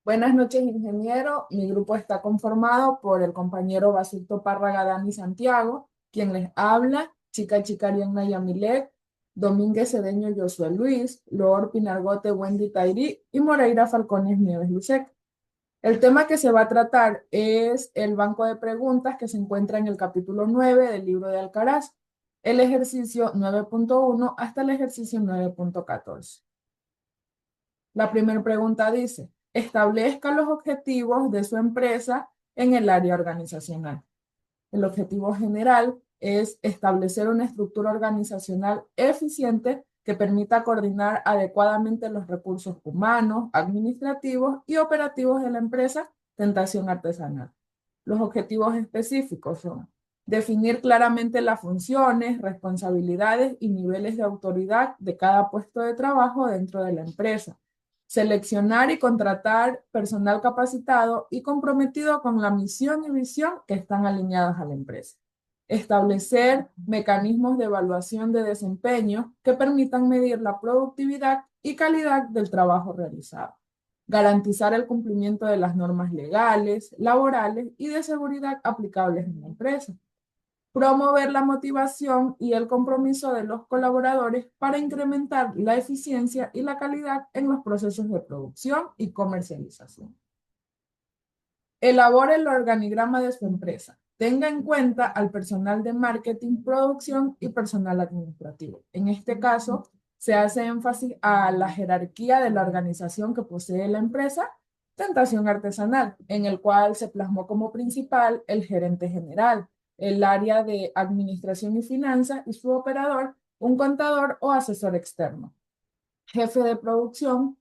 Buenas noches, ingeniero. Mi grupo está conformado por el compañero Basilto Párraga Dani Santiago, quien les habla, Chica Chicariana Yamilek, Domínguez Cedeño Josué Luis, Loor Pinargote Wendy Tairi y Moreira Falcones Nieves Lucek. El tema que se va a tratar es el banco de preguntas que se encuentra en el capítulo 9 del libro de Alcaraz, el ejercicio 9.1 hasta el ejercicio 9.14. La primera pregunta dice, establezca los objetivos de su empresa en el área organizacional. El objetivo general es establecer una estructura organizacional eficiente que permita coordinar adecuadamente los recursos humanos, administrativos y operativos de la empresa Tentación Artesanal. Los objetivos específicos son definir claramente las funciones, responsabilidades y niveles de autoridad de cada puesto de trabajo dentro de la empresa, seleccionar y contratar personal capacitado y comprometido con la misión y visión que están alineadas a la empresa. Establecer mecanismos de evaluación de desempeño que permitan medir la productividad y calidad del trabajo realizado. Garantizar el cumplimiento de las normas legales, laborales y de seguridad aplicables en la empresa. Promover la motivación y el compromiso de los colaboradores para incrementar la eficiencia y la calidad en los procesos de producción y comercialización. Elabore el organigrama de su empresa. Tenga en cuenta al personal de marketing, producción y personal administrativo. En este caso, se hace énfasis a la jerarquía de la organización que posee la empresa, Tentación Artesanal, en el cual se plasmó como principal el gerente general, el área de administración y finanzas y su operador, un contador o asesor externo, jefe de producción,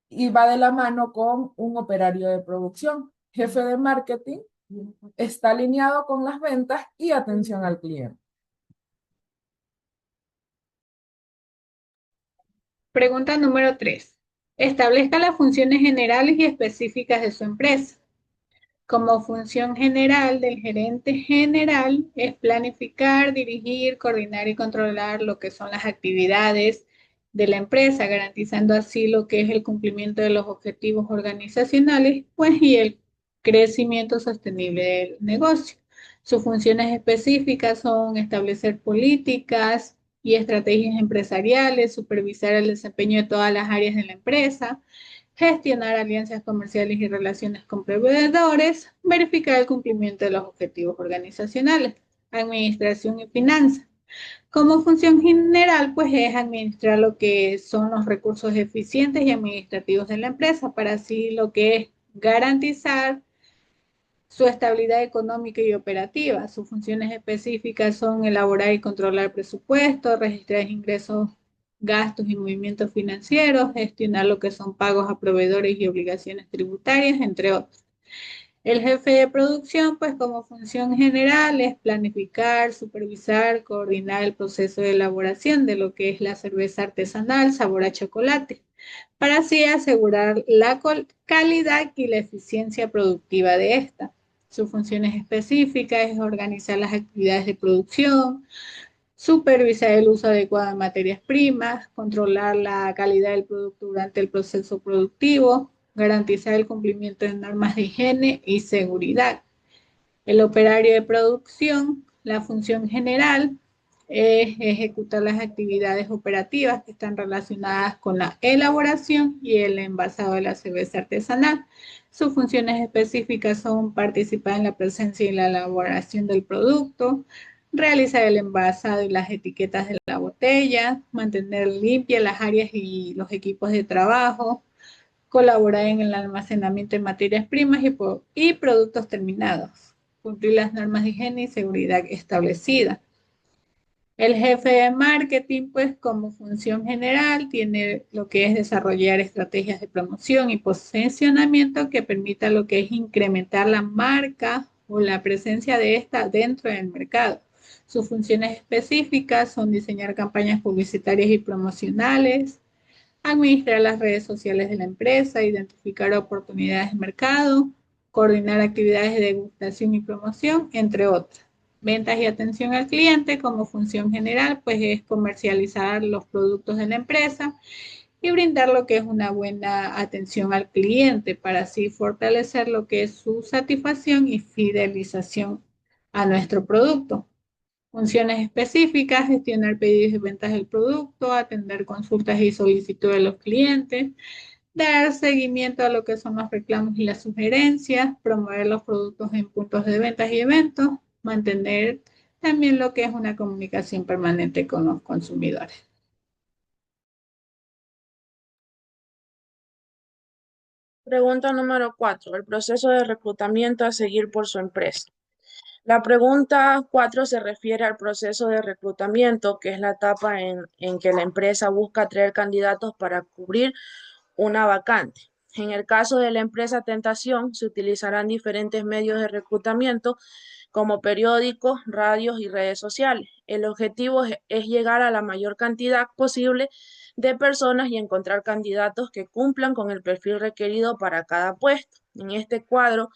y va de la mano con un operario de producción. Jefe de marketing está alineado con las ventas y atención al cliente. Pregunta número 3. Establezca las funciones generales y específicas de su empresa. Como función general del gerente general es planificar, dirigir, coordinar y controlar lo que son las actividades de la empresa, garantizando así lo que es el cumplimiento de los objetivos organizacionales, pues, y el crecimiento sostenible del negocio. Sus funciones específicas son establecer políticas y estrategias empresariales, supervisar el desempeño de todas las áreas de la empresa, gestionar alianzas comerciales y relaciones con proveedores, verificar el cumplimiento de los objetivos organizacionales, administración y finanzas. Como función general, pues es administrar lo que son los recursos eficientes y administrativos de la empresa, para así lo que es garantizar su estabilidad económica y operativa. Sus funciones específicas son elaborar y controlar presupuestos, registrar ingresos, gastos y movimientos financieros, gestionar lo que son pagos a proveedores y obligaciones tributarias, entre otros. El jefe de producción, pues como función general, es planificar, supervisar, coordinar el proceso de elaboración de lo que es la cerveza artesanal sabor a chocolate, para así asegurar la calidad y la eficiencia productiva de esta. Sus funciones específicas es organizar las actividades de producción, supervisar el uso adecuado de materias primas, controlar la calidad del producto durante el proceso productivo, garantizar el cumplimiento de normas de higiene y seguridad. El operario de producción, la función general, es ejecutar las actividades operativas que están relacionadas con la elaboración y el envasado de la cerveza artesanal. Sus funciones específicas son participar en la presencia y la elaboración del producto, realizar el envasado y las etiquetas de la botella, mantener limpias las áreas y los equipos de trabajo, colaborar en el almacenamiento de materias primas y productos terminados, cumplir las normas de higiene y seguridad establecidas. El jefe de marketing, pues como función general, tiene lo que es desarrollar estrategias de promoción y posicionamiento que permita lo que es incrementar la marca o la presencia de esta dentro del mercado. Sus funciones específicas son diseñar campañas publicitarias y promocionales, administrar las redes sociales de la empresa, identificar oportunidades de mercado, coordinar actividades de degustación y promoción, entre otras. Ventas y atención al cliente como función general, pues es comercializar los productos de la empresa y brindar lo que es una buena atención al cliente para así fortalecer lo que es su satisfacción y fidelización a nuestro producto. Funciones específicas: gestionar pedidos y ventas del producto, atender consultas y solicitudes de los clientes, dar seguimiento a lo que son los reclamos y las sugerencias, promover los productos en puntos de ventas y eventos, mantener también lo que es una comunicación permanente con los consumidores. Pregunta número 4. El proceso de reclutamiento a seguir por su empresa. La pregunta 4 se refiere al proceso de reclutamiento, que es la etapa en que la empresa busca atraer candidatos para cubrir una vacante. En el caso de la empresa Tentación, se utilizarán diferentes medios de reclutamiento como periódicos, radios y redes sociales. El objetivo es llegar a la mayor cantidad posible de personas y encontrar candidatos que cumplan con el perfil requerido para cada puesto. En este cuadro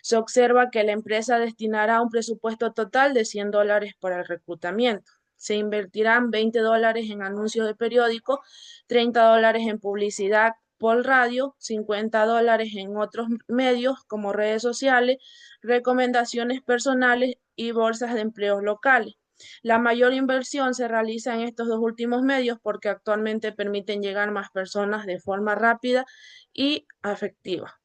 se observa que la empresa destinará un presupuesto total de $100 para el reclutamiento. Se invertirán $20 en anuncios de periódico, $30 en publicidad por radio, $50 en otros medios como redes sociales, recomendaciones personales y bolsas de empleos locales. La mayor inversión se realiza en estos dos últimos medios porque actualmente permiten llegar a más personas de forma rápida y efectiva.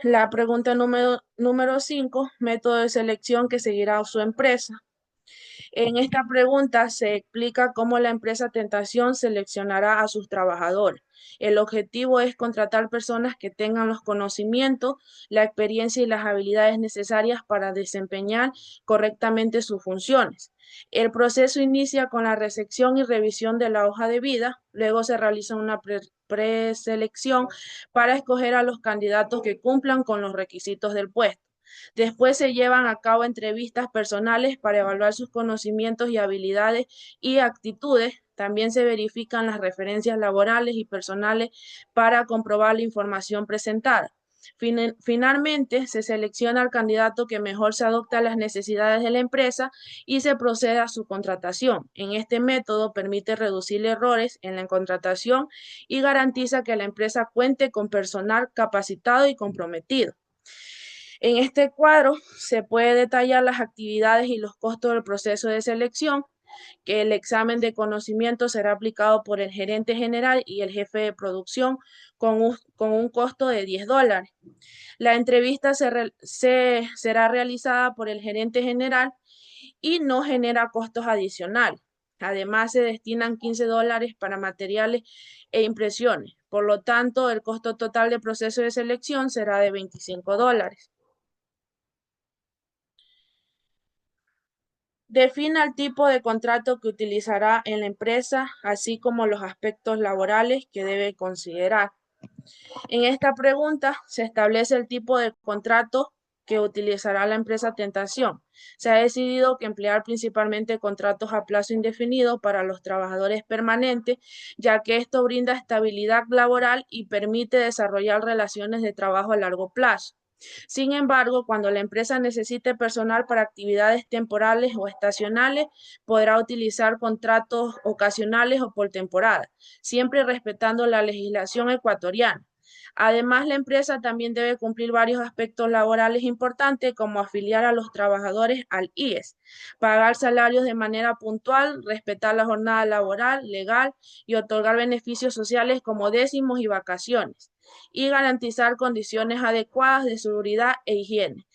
La pregunta número 5, método de selección que seguirá su empresa. En esta pregunta se explica cómo la empresa Tentación seleccionará a sus trabajadores. El objetivo es contratar personas que tengan los conocimientos, la experiencia y las habilidades necesarias para desempeñar correctamente sus funciones. El proceso inicia con la recepción y revisión de la hoja de vida, luego se realiza una preselección para escoger a los candidatos que cumplan con los requisitos del puesto. Después se llevan a cabo entrevistas personales para evaluar sus conocimientos y habilidades y actitudes. También se verifican las referencias laborales y personales para comprobar la información presentada. Finalmente, se selecciona al candidato que mejor se adopta a las necesidades de la empresa y se procede a su contratación. En este método permite reducir errores en la contratación y garantiza que la empresa cuente con personal capacitado y comprometido. En este cuadro se puede detallar las actividades y los costos del proceso de selección, que el examen de conocimiento será aplicado por el gerente general y el jefe de producción con un costo de $10. La entrevista será realizada por el gerente general y no genera costos adicionales. Además, se destinan $15 para materiales e impresiones. Por lo tanto, el costo total del proceso de selección será de $25. Defina el tipo de contrato que utilizará en la empresa, así como los aspectos laborales que debe considerar. En esta pregunta se establece el tipo de contrato que utilizará la empresa Tentación. Se ha decidido que emplear principalmente contratos a plazo indefinido para los trabajadores permanentes, ya que esto brinda estabilidad laboral y permite desarrollar relaciones de trabajo a largo plazo. Sin embargo, cuando la empresa necesite personal para actividades temporales o estacionales, podrá utilizar contratos ocasionales o por temporada, siempre respetando la legislación ecuatoriana. Además, la empresa también debe cumplir varios aspectos laborales importantes, como afiliar a los trabajadores al IES, pagar salarios de manera puntual, respetar la jornada laboral legal y otorgar beneficios sociales como décimos y vacaciones, y garantizar condiciones adecuadas de seguridad e higiene.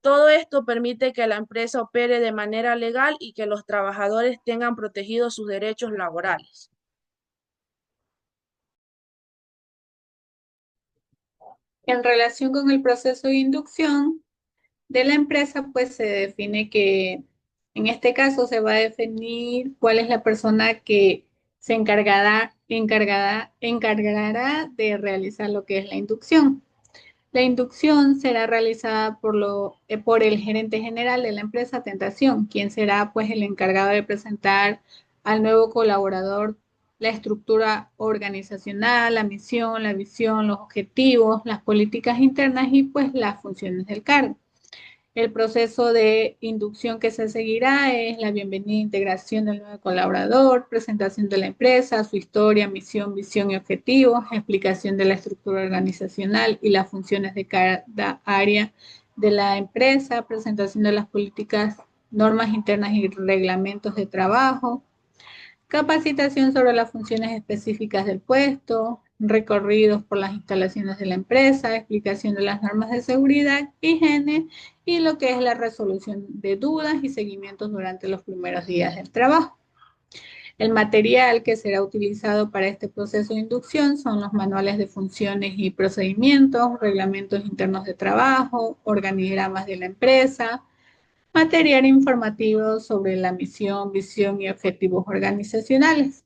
Todo esto permite que la empresa opere de manera legal y que los trabajadores tengan protegidos sus derechos laborales. En relación con el proceso de inducción de la empresa, pues se define que en este caso se va a definir cuál es la persona que se encargará de realizar lo que es la inducción. La inducción será realizada por el gerente general de la empresa Tentación, quien será pues el encargado de presentar al nuevo colaborador la estructura organizacional, la misión, la visión, los objetivos, las políticas internas y pues las funciones del cargo. El proceso de inducción que se seguirá es la bienvenida e integración del nuevo colaborador, presentación de la empresa, su historia, misión, visión y objetivos, explicación de la estructura organizacional y las funciones de cada área de la empresa, presentación de las políticas, normas internas y reglamentos de trabajo, capacitación sobre las funciones específicas del puesto, recorridos por las instalaciones de la empresa, explicación de las normas de seguridad, higiene y lo que es la resolución de dudas y seguimientos durante los primeros días del trabajo. El material que será utilizado para este proceso de inducción son los manuales de funciones y procedimientos, reglamentos internos de trabajo, organigramas de la empresa, material informativo sobre la misión, visión y objetivos organizacionales,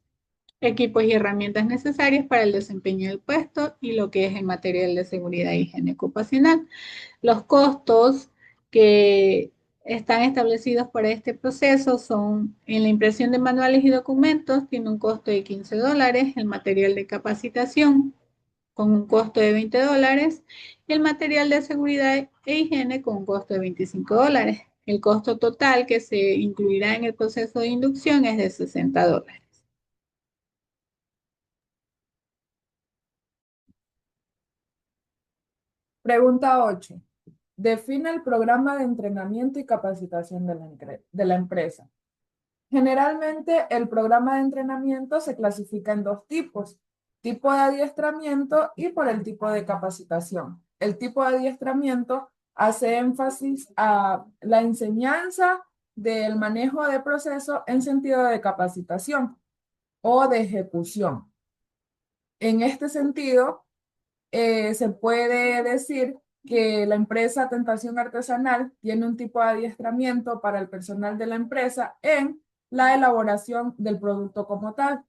equipos y herramientas necesarias para el desempeño del puesto y lo que es el material de seguridad e higiene ocupacional. Los costos que están establecidos para este proceso son en la impresión de manuales y documentos, tiene un costo de $15, el material de capacitación con un costo de $20 y el material de seguridad e higiene con un costo de $25. El costo total que se incluirá en el proceso de inducción es de $60. Pregunta 8. Define el programa de entrenamiento y capacitación de la empresa. Generalmente, el programa de entrenamiento se clasifica en dos tipos: tipo de adiestramiento y por el tipo de capacitación. El tipo de adiestramiento hace énfasis a la enseñanza del manejo de procesos en sentido de capacitación o de ejecución. En este sentido, se puede decir que la empresa Tentación Artesanal tiene un tipo de adiestramiento para el personal de la empresa en la elaboración del producto como tal,